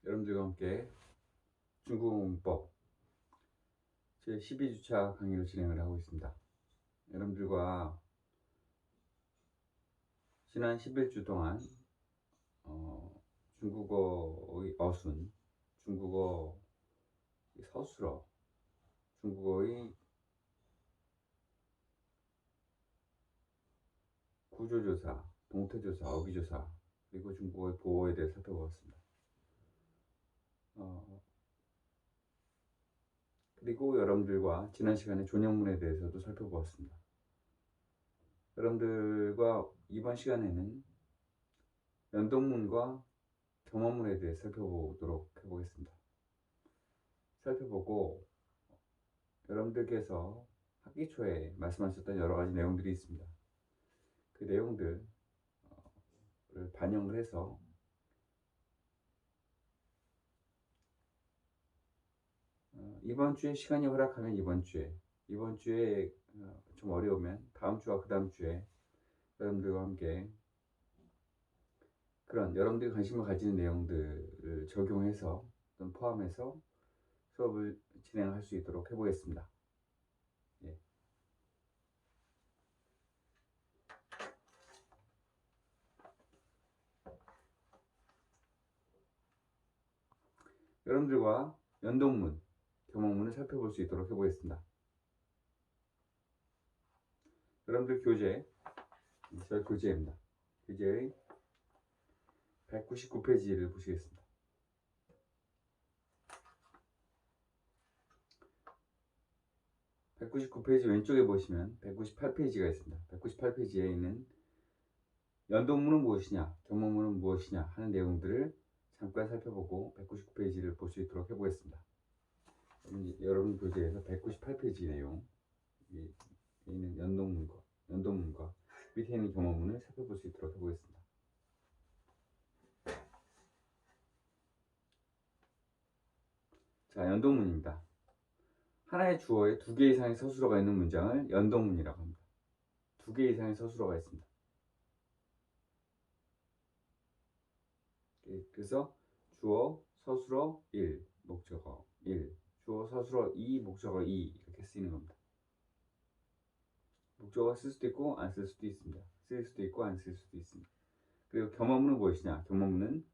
여러분들과 함께 중국어 문법 제 12주차 강의를 진행을 하고 있습니다. 여러분들과 지난 11주 동안 중국어의 어순, 중국어 서술어, 중국어의 구조조사, 동태조사, 어휘조사, 그리고 중국어의 보어에 대해 살펴보았습니다. 그리고 여러분들과 지난 시간에 존영문에 대해서도 살펴보았습니다. 여러분들과 이번 시간에는 연동문과 경험문에 대해 살펴보도록 해보겠습니다. 살펴보고 여러분들께서 학기 초에 말씀하셨던 여러 가지 내용들이 있습니다. 그 내용들을 반영을 해서 이번 주에 시간이 허락하면 이번 주에 좀 어려우면 다음 주와 그 다음 주에 여러분들과 함께 그런 여러분들이 관심을 가지는 내용들을 적용해서 또는 포함해서 수업을 진행할 수 있도록 해보겠습니다. 예. 여러분들과 연동문, 경험문을 살펴볼 수 있도록 해보겠습니다. 여러분들 교재, 저희 교재입니다. 교재의 199페이지를 보시겠습니다. 199페이지 왼쪽에 보시면 198페이지가 있습니다. 198페이지에 있는 연동문은 무엇이냐, 경험문은 무엇이냐 하는 내용들을 잠깐 살펴보고 199페이지를 볼 수 있도록 해보겠습니다. 여러분 교재에서 198페이지 내용 있는 연동문과 밑에 있는 경험문을 살펴볼 수 있도록 해보겠습니다. 자, 연동문입니다. 하나의 주어에 두 개 이상의 서술어가 있는 문장을 연동문이라고 합니다. 두 개 이상의 서술어가 있습니다. 그래서 주어, 서술어 1, 목적어 1, 주어, 서술어 2, 목적어 2 이렇게 쓰이는 겁니다. 목적어가 쓸 수도 있고 안 쓸 수도 있습니다. 쓸 수도 있고 안 쓸 수도 있습니다. 그리고 경험문은 무엇이냐? 경험문은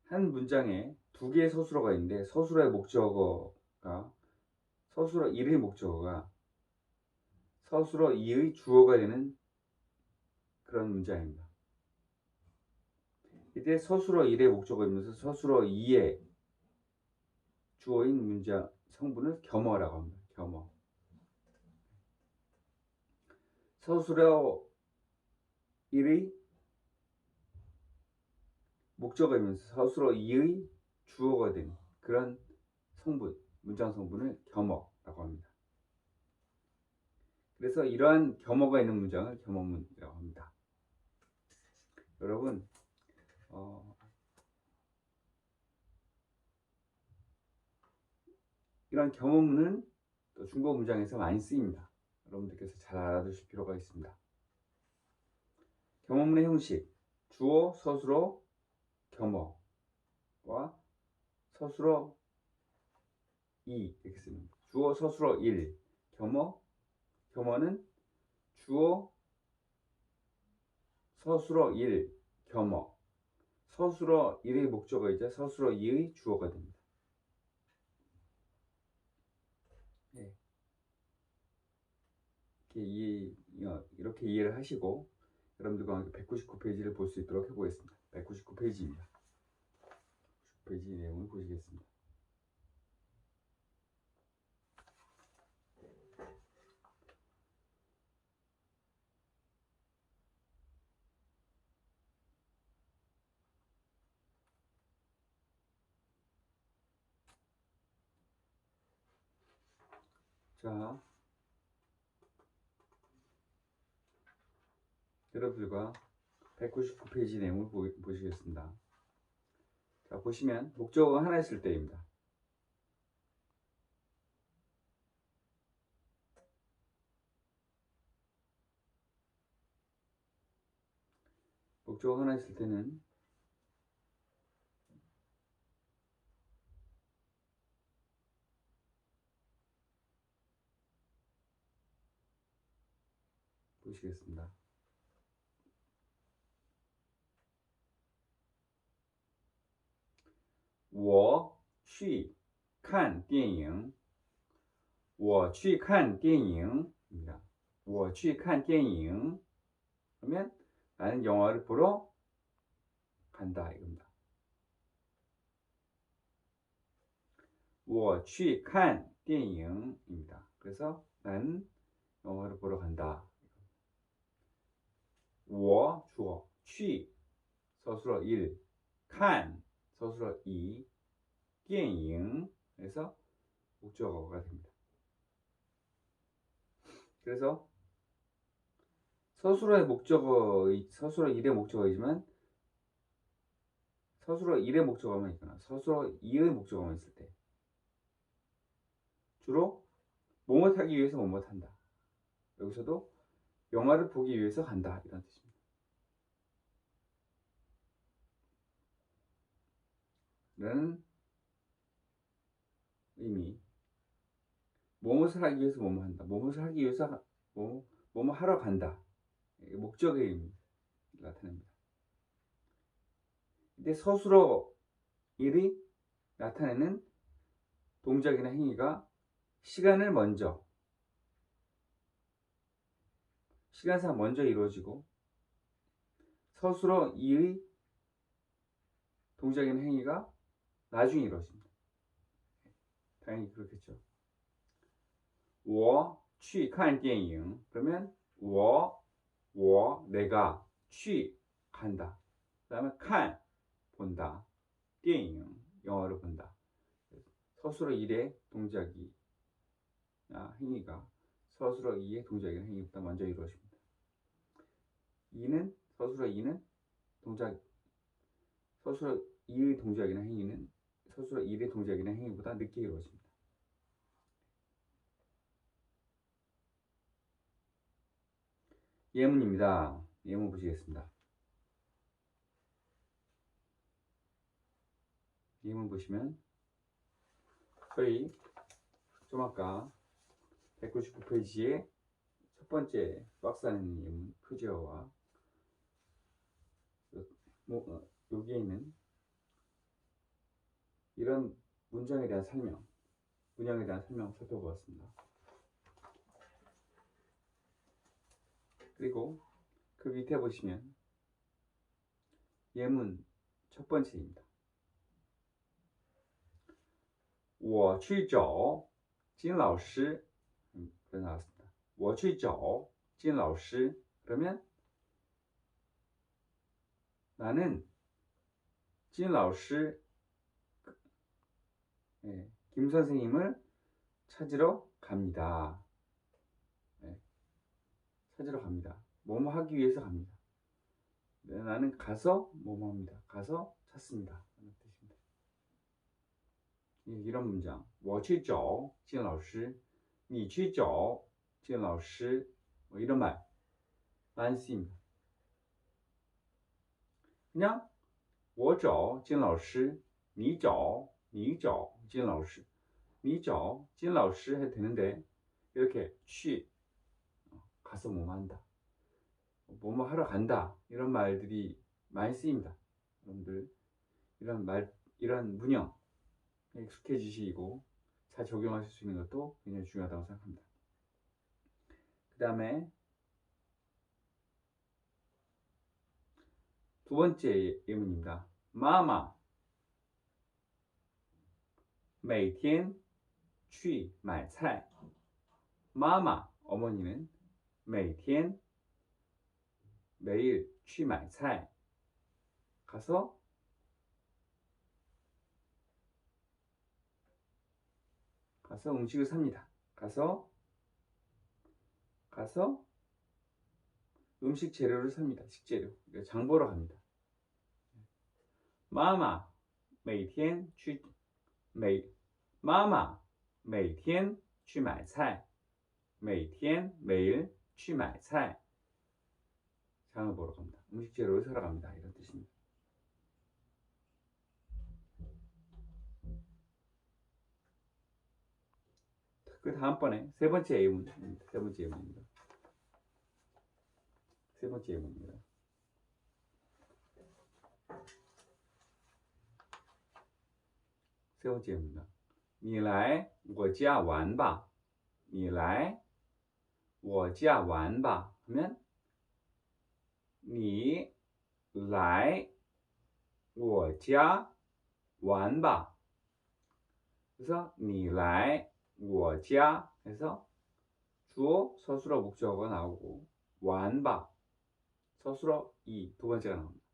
한 문장에 두 개의 서술어가 있는데 서술어의 목적어가 서술어 1의 목적어가 서술어 2의 주어가 되는 그런 문장입니다. 이때 서술어 1의 목적어이면서 서술어 2의 주어인 문장 성분을 겸어라고 합니다. 겸어. 서술어 1의 목적어이면서 서술어 2의 주어가 된 그런 성분, 문장 성분을 겸어라고 합니다. 그래서 이러한 겸어가 있는 문장을 겸어문이라고 합니다. 여러분, 이런 겸어문은 또 중국어 문장에서 많이 쓰입니다. 여러분들께서 잘 알아두실 필요가 있습니다. 겸어문의 형식, 주어, 서술어, 겸어와 서술어 2 이렇게 씁니다. 주어, 서술어 1, 겸어는 주어, 서술어 1, 겸어, 서술어 1의 목적어이자 서술어 2의 주어가 됩니다. 네. 이렇게 이해를 하시고 여러분들과 함께 199페이지를 볼 수 있도록 해보겠습니다. 199페이지입니다. 199페이지 내용을 보시겠습니다. 자, 여러분들과 199페이지 내용을 보시겠습니다. 자, 보시면 목적어가 하나 있을 때입니다. 목적어 하나 있을 때는 보시겠습니다. 我去看电影我去看电影입니다. 我去看电影 그러면 나는 영화를 보러 간다 이겁니다. 我去看电影입니다. 그래서 나는 영화를 보러 간다. 我 주어, 去 서술어 1, 看 서술어 2, 电影 그래서 목적어가 됩니다. 그래서 서술어의 목적어, 서술어 1의 목적어이지만 서술어 1의 목적어만 있거나 서술어 2의 목적어만 있을 때 주로 뭐뭐 하기 위해서 뭐뭐 한다. 여기서도 영화를 보기 위해서 간다 이런 뜻입니다. 라는 의미. 뭐뭐를 하기 위해서 뭐뭐 한다. 뭐뭐를 하기 위해서 뭐뭐 하러 간다. 목적의 의미 나타냅니다. 근데 서술어 1이 나타내는 동작이나 행위가 시간을 먼저 시간상 먼저 이루어지고 서술어 2의 동작이나 행위가 나중에 이루어집니다. 당연히 그렇겠죠. 我去看电影 그러면 我 내가 去 간다. 그 다음에 看 본다. 电影 영화를 본다. 서술어 1의 동작이 행위가 서술어 2의 동작이나 행위보다 먼저 이루어집니다. 2는 서술어 2는 동작 서술어 2의 동작이나 행위는 서술어 1의 동작이나 행위보다 늦게 이루어집니다. 예문입니다. 예문 보시겠습니다. 예문 보시면 저희 좀 아까 199페이지에 첫 번째 박스 안에 있는 예문 표제어와 여기에 있는 이런 문장에 대한 설명, 문형에 대한 설명 살펴보았습니다. 그리고 그 밑에 보시면 예문 첫 번째입니다. 我去找金老师 그래서 나왔습니다. 我去找金老师 그러면 나는 진老师 김 선생님을 찾으러 갑니다. 찾으러 갑니다. 뭐뭐 하기 위해서 갑니다. 나는 가서 뭐뭐 합니다. 가서 찾습니다. 라는 뜻입니다. 이런 문장 我去找金老师你去找金老师 이런 말 많이 쓰입니다. 그냥 我找金老师你找金老师你找金老师해도 되는데 이렇게 취 가서 뭐 한다 뭐뭐 하러 간다 이런 말들이 많이 쓰입니다. 여러분들 이런 문형 익숙해지시고 잘 적용하실 수 있는 것도 굉장히 중요하다고 생각합니다. 그 다음에 두 번째 예문입니다. 妈妈每天去买菜妈妈 어머니는 每天 매일 去买菜 가서 음식을 삽니다. 가서 음식 재료를 삽니다. 식재료 장 보러 갑니다. 妈妈每天去妈妈每天去买菜每天 매일 去买菜 장을 보러 갑니다. 음식 재료를 사러 갑니다. 이런 뜻입니다. 그 다음번에 세 번째 예문입니다. 세 번째 예문입니다. 세 번째 예문입니다. 세 번째 예문입니다. 你来我家玩吧. 你来我家玩吧. 하면 你来我家玩吧. 그래서 你来我家 해서 주어, 서술어, 목적어가 나오고 玩吧 서술어 이 두 번째가 나옵니다.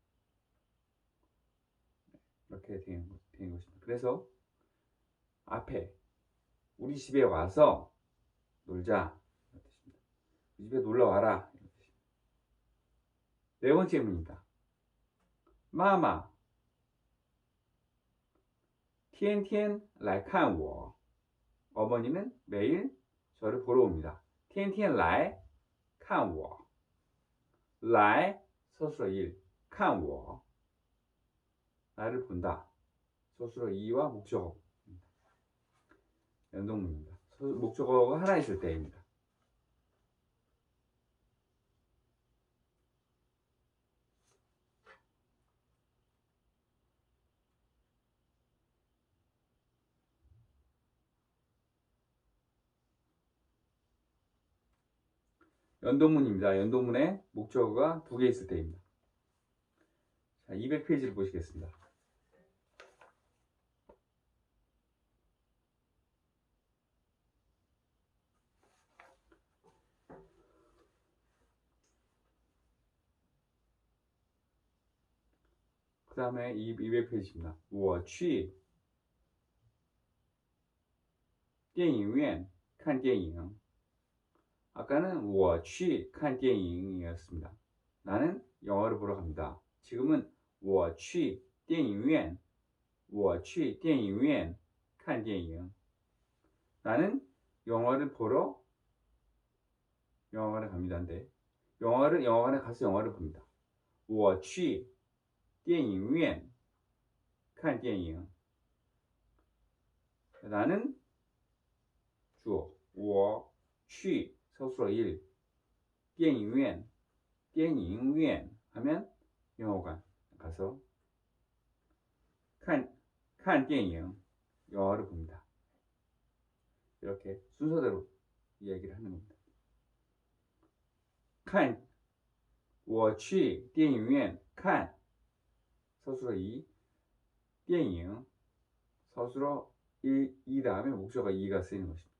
이렇게 된 것입니다. 그래서 앞에 우리 집에 와서 놀자 이런 뜻입니다. 우리 집에 놀러 와라 이런 뜻입니다. 네 번째 문입니다. 마마 天天来看我. 어머니는 매일 저를 보러 옵니다. 天天来看我. 来 서술어 1, 看我 나를 본다. 서술어 2와 목적어. 연동문입니다. 목적어가 하나 있을 때입니다. 연동문입니다. 연동문에 목적어가 두 개 있을 때입니다. 자, 200페이지를 보시겠습니다. 그 다음에 200페이지입니다. 我去电影院看电影. 아까는 我去看电影이었습니다. 나는 영화를 보러 갑니다. 지금은 我去电影院我去电影院看电影. 나는 영화를 보러 영화관에 갑니다인데 영화관에 가서 영화를 봅니다. 我去电影院看电影. 나는 주어 我去 서술어 1, 电影院电影院 하면 영화관 가서 看电影 영화를 봅니다. 이렇게 순서대로 이야기를 하는 겁니다. 看我去电影院看 서술어 2, 电影 서술어 2 다음에 목적어 2가 쓰이는 것입니다.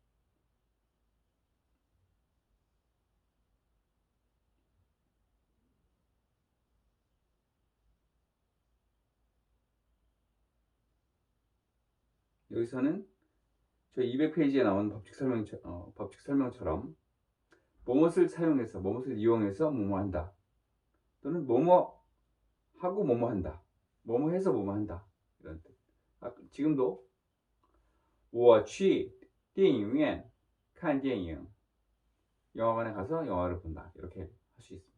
여기서는 저 200페이지에 나온 법칙 설명처럼 뭐뭇을 사용해서 뭐뭇을 이용해서 뭐뭐 한다 또는 뭐뭐 하고 뭐뭐 한다 뭐뭐 해서 뭐뭐 한다 이런 뜻. 지금도 我去电影院看电影 영화관에 가서 영화를 본다 이렇게 할 수 있습니다.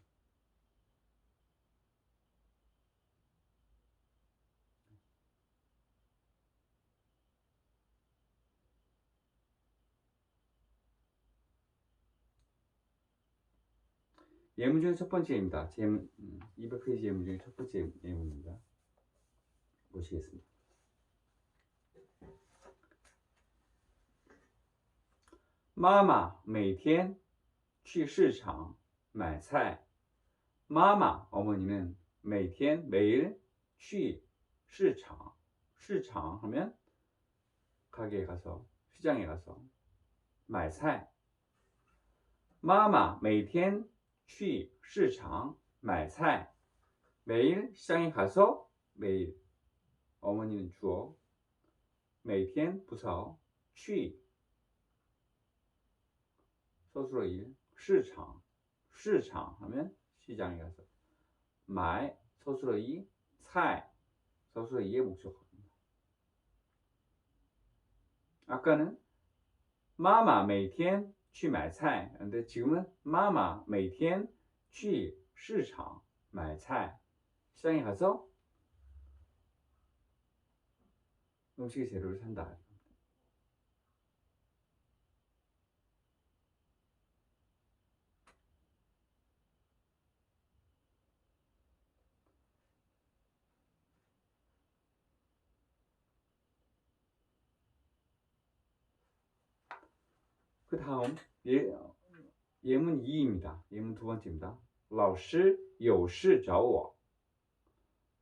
예문 중에 첫 번째입니다. 200페이지 예문 중에 첫 번째 예문입니다. 보시겠습니다. 妈妈每天去市场买菜. 마마 어머니는 每天 매일 去市场 시장 하면 가게에 가서 시장에 가서 买菜. 妈妈每天去市场买菜. 매일 시장에 가서 매일 어머니는 주어 每天 부사 去 서술어 1 시장 시장 하면 시장에 가서 买 서술어 2 菜 서술어 2의 목적어입니다. 아까는 妈妈每天去买菜 근데 지금은 妈妈每天去市场 말차 시장에 가서 음식의 재료를 산다. 그 다음 예문 2입니다. 예문 두 번째입니다. 老师有事找我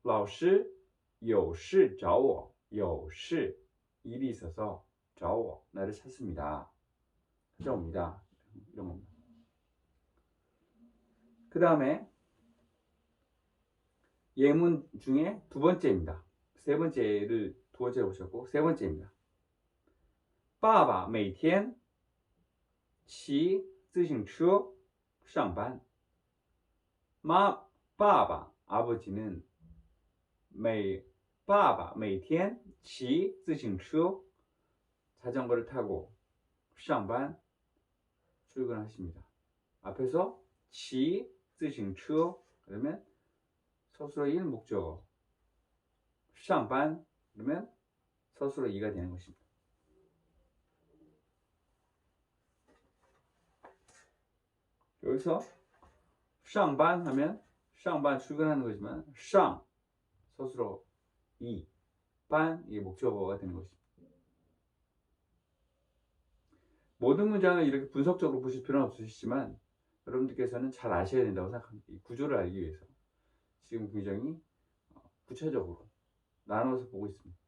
老师有事找我有事 일이 있어서 找我 나를 찾습니다. 찾아옵니다. 이런 겁니다. 그 다음에 예문 중에 두 번째입니다. 세 번째를 두 번째 보셨고 세 번째입니다. 爸爸每天骑自行车上班.爸爸 아버지는 爸爸每天骑自行车 자전거를 타고 上班 출근하십니다. 앞에서 骑自行车 그러면 서술어 1 목적어 上班 그러면 서술어 2가 되는 것입니다. 여기서 上班 하면 上班 출근하는 거지만 上 서술어 2 반 이게 목적어가 되는 것입니다. 모든 문장을 이렇게 분석적으로 보실 필요는 없으시지만 여러분들께서는 잘 아셔야 된다고 생각합니다. 이 구조를 알기 위해서 지금 굉장히 구체적으로 나눠서 보고 있습니다.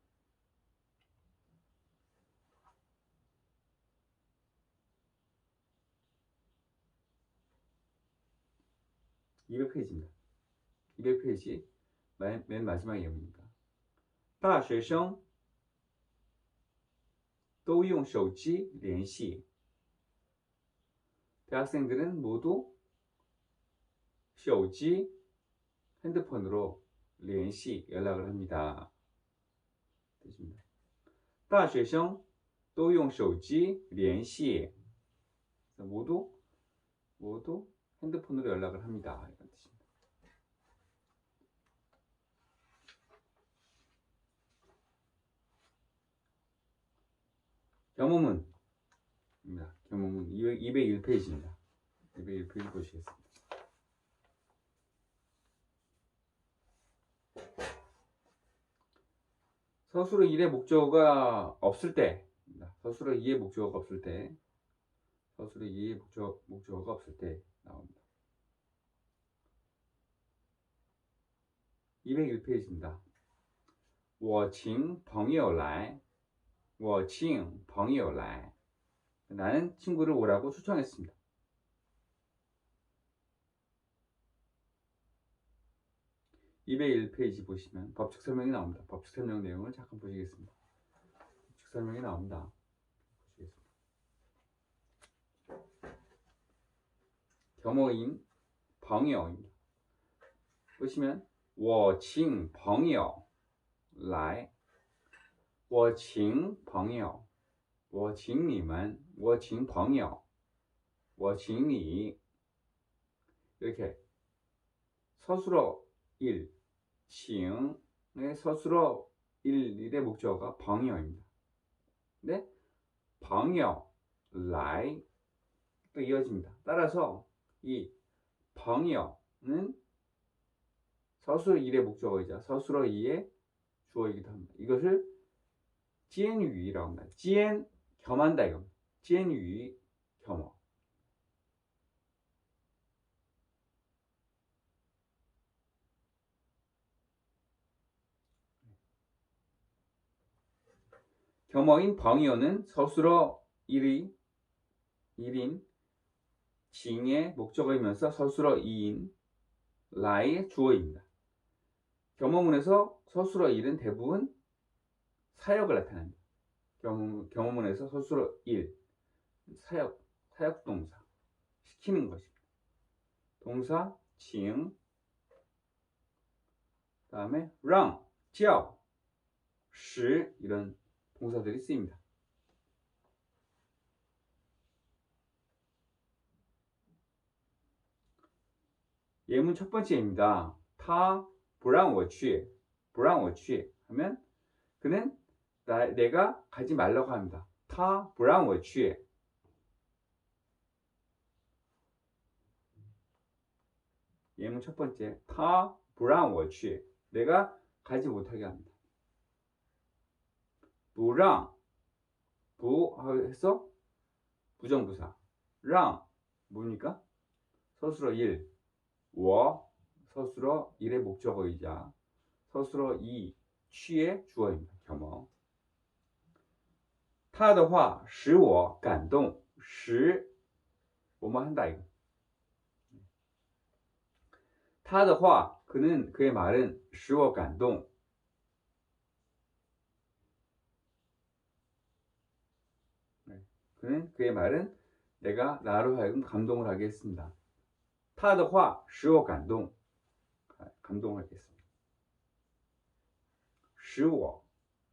200페이지입니다. 200페이지 맨 마지막 예문입니다. 大学生都用手机联系 대학생들은 모두 手机 핸드폰으로 联系 연락을 합니다. 뜻입니다. 大学生都用手机联系 모두 핸드폰으로 연락을 합니다. 이런 뜻입니다. 경호문입니다. 경호문 201페이지입니다. 201페이지 보시겠습니다. 서술어 1의 목적어가 없을 때입니다. 서술어 2의 목적어가 없을 때, 서술어 2의 목적어가 없을 때 나옵니다. 201페이지입니다. 我请朋友来我请朋友来 나는 친구를 오라고 초청했습니다. 201페이지 보시면 법칙 설명이 나옵니다. 법칙 설명 내용을 잠깐 보시겠습니다. 법칙 설명이 나옵니다. 보시겠습니다. 겸어인 朋友입니다. 보시면 我请朋友来我请朋友我请你们我请朋友我请你 이렇게 서술어 1 칭의 서술어 1의 목적어가 朋友입니다. 네? 朋友来또 이어집니다. 따라서 이 朋友는 서술어 1의 목적어이자 서술어 2의 주어이기도 합니다. 이것을 兼语라고 합니다. 兼 겸한다 이겁니다. 兼语 겸어. 겸어인 朋友는 서술어 1인 징의 목적어이면서 서술어 2인 라의 주어입니다. 겸어문에서 서술어 1은 대부분 사역을 나타냅니다. 겸어문에서 서술어 1 사역동사 시키는 것입니다. 동사 징 다음에 让 叫 시 이런 동사들이 쓰입니다. 예문 첫 번째입니다. 他不让我去不让我去하면 그는 내가 가지 말라고 합니다. 他不让我去 예문 첫 번째 他不让我去 내가 가지 못하게 합니다. 不让 부 해서 부정부사 让 뭡니까? 서술어 1 워 서술어 1의 목적어이자 서술어 2 취의 주어입니다. 겸어 他的话使我感动使뭐뭐 한다 이거 他的话 그의 말은 使我感动 그의 말은 내가 나로 하여금 감동을 하게 했습니다. 他的话使我感动 감동을 하겠습니다. 使我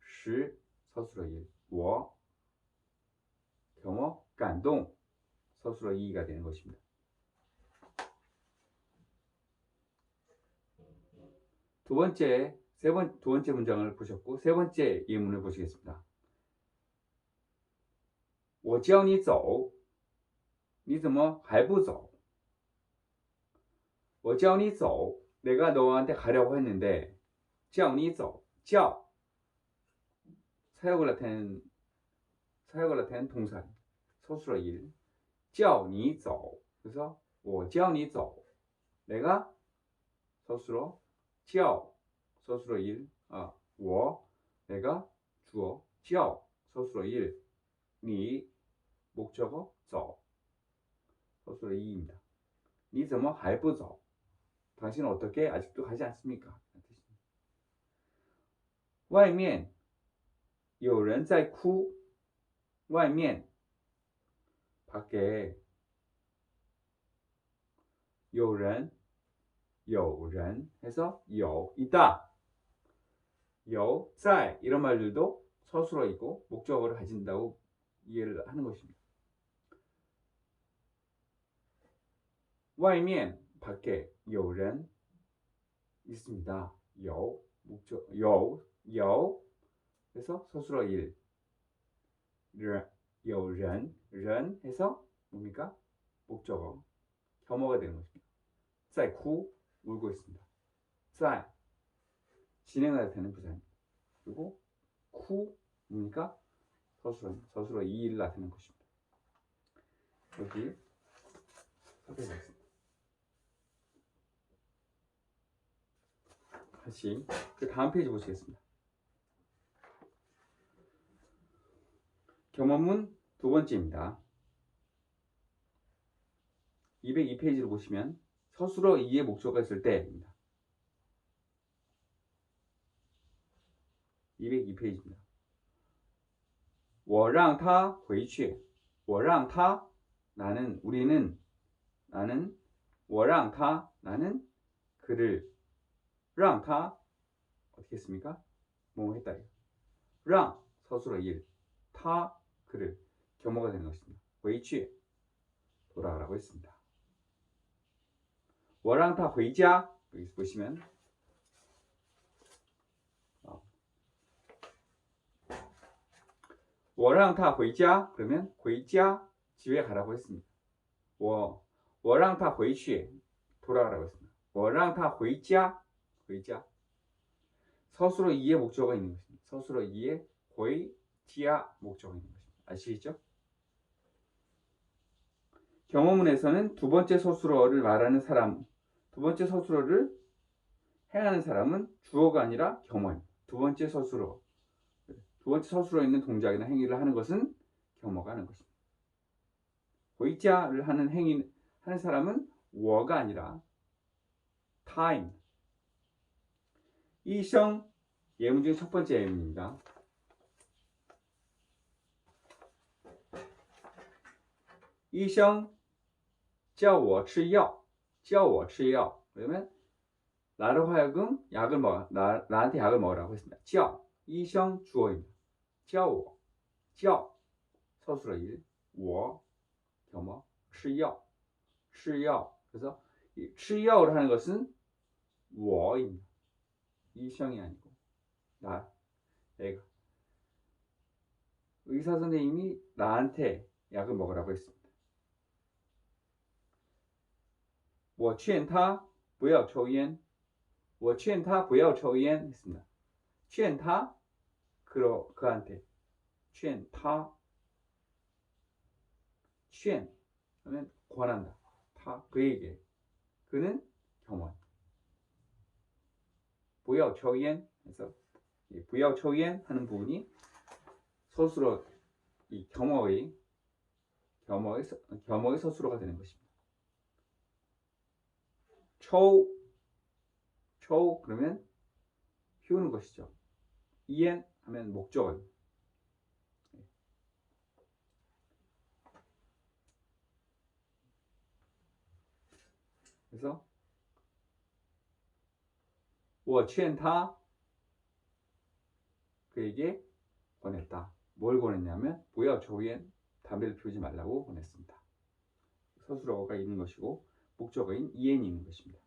使 서술어 1 我 겸어 感动 서술어 2가 되는 것입니다. 두 번째 문장을 보셨고 세 번째 예문을 보시겠습니다. 我叫你走你怎么还不走我叫你走 내가 너한테 가려고 했는데 叫你走 叫사역을 나타내는 동사 서술어 1 叫你走 그래서 我叫你走 내가 서술어 叫 서술어 1 我 내가 주어 叫 서술어 1 니 목적어 走 서술어 2입니다. 你怎么还不走 당신은 어떻게 아직도 가지 않습니까? 外面有人在哭外面 밖에 有人해서 有 있다 有 在 이런 말들도 서술어이고 목적어를 가진다고 이해를 하는 것입니다. 外面 밖에 有人 있습니다. 有 목적 有 해서 서술어 1 有人해서 뭡니까? 목적어 겸어가 되는 것입니다. 在哭 울고 있습니다. 在 진행을 되는 부사입니다. 그리고 쿠 뭡니까? 서술어 2를 나타내는 것입니다. 여기 살펴보겠습니다. 다시 그 다음 페이지 보시겠습니다. 경험문 두 번째입니다. 202페이지를 보시면 서술어 2의 목적어가 있을 때입니다. 202페이지입니다. 我让他回去我让他 우리는 나는 我让他 나는 그를 让他 어떻게 했습니까? 뭐뭐 했다. 让 서술어 1 타 그를 겸어가 되는 것입니다. 回去 돌아가라고 했습니다. 我让他回家 여기 보시면 我让他回家 그러면 回家 집에 가라고 했습니다. 我让他回去 돌아가라고 했습니다. 我让他回家 서술어 2의 목적어가 있는 것입니다. 서술어 2의 回家 목적어가 있는 것입니다. 아시겠죠? 경어문에서는 두 번째 서술어를 말하는 사람, 두 번째 서술어를 행하는 사람은 주어가 아니라 겸어입니다. 두 번째 서술어에 있는 동작이나 행위를 하는 것은 겸어가 하는 것입니다. 回家를 하는 사람은 我가 아니라 他입니다. 医生 예문 중 첫 번째 예문입니다. 医生叫我吃药 그러면 나로 하여금 약을 먹어 나한테 약을 먹으라고 했습니다. 叫 医生 주어입니다. 叫我 서술어 1 我 겸어 吃药 그래서 吃药를 하는 것은 워입니다. 이성이 아니고 내가. 의사 선생님이 나한테 약을 먹으라고 했습니다. 我劝他不要抽烟. 我劝他不要抽烟 했습니다. 劝他그한테 劝他 劝 하면 권한다. 타 그에게 그는 겸허. 不要抽烟 해서 不要抽烟 하는 부분이 서술어 이 겸허의 서술어가 되는 것입니다. 초 그러면 피우는 것이죠. 이엔 하면 목적어. 그래서 我劝他 그에게 권했다. 뭘 권했냐면 不要抽烟 담배를 피우지 말라고 권했습니다. 서술어가 있는 것이고 목적어인 이엔이 있는 것입니다.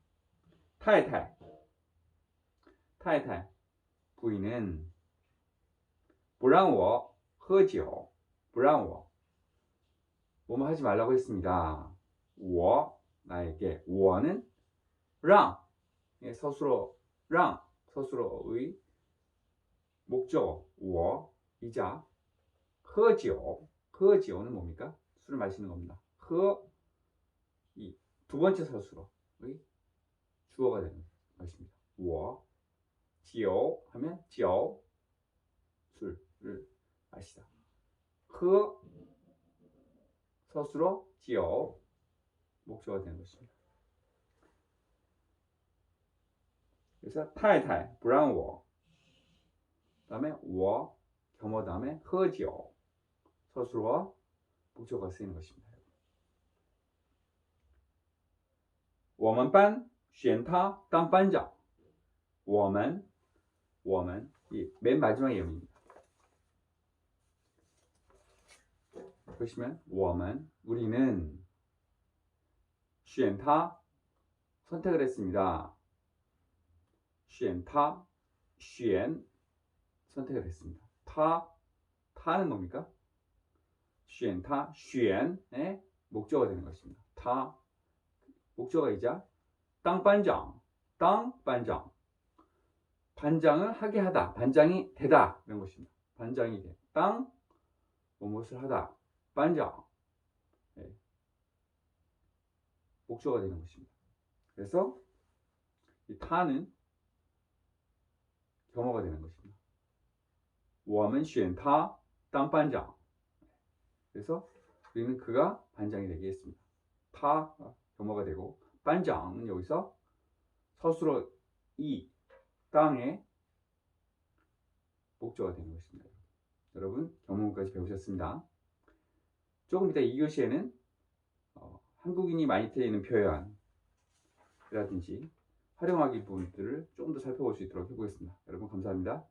타이타이 부인은 不让我喝酒不让我뭐뭐 하지 말라고 했습니다. 我 나에게 我는 让 서술어의 목적어 我이자 喝酒 喝酒는 뭡니까? 술을 마시는 겁니다. 喝 이 두 번째 서술어의 주어가 되는 것입니다. 我 酒 하면 酒 술을 마시다. 喝 서술어 酒 목적어가 되는 것입니다. 그래서 太太不让我 다음에 我 겸허 다음에 喝酒 서술어와 목적어가 쓰이는 것입니다. 我们班选他当班长. 我们이 맨 마지막 예문입니다. 보시면 我们 우리는 选他 선택을 했습니다. 选他 选 선택을 했습니다. 타는 뭡니까? 选他 选의 목적어가 되는 것입니다. 타 목적어이자 当班长 반장을 하게 하다, 반장이 되다 이런 것입니다. 반장이 돼, 무엇을 하다, 반장 목적어가 되는 것입니다. 그래서 이 타는 겸허가 되는 것입니다. 我们选他当班长 그래서 우리는 그가 반장이 되게 했습니다. 타가 겸허가 되고 반장은 여기서 서술어 이 땅의 목적어가 되는 것입니다. 여러분 경문까지 배우셨습니다. 조금 이따 2교시에는 한국인이 많이 틀리는 표현이라든지 활용하기 부분들을 조금 더 살펴볼 수 있도록 해보겠습니다. 여러분 감사합니다.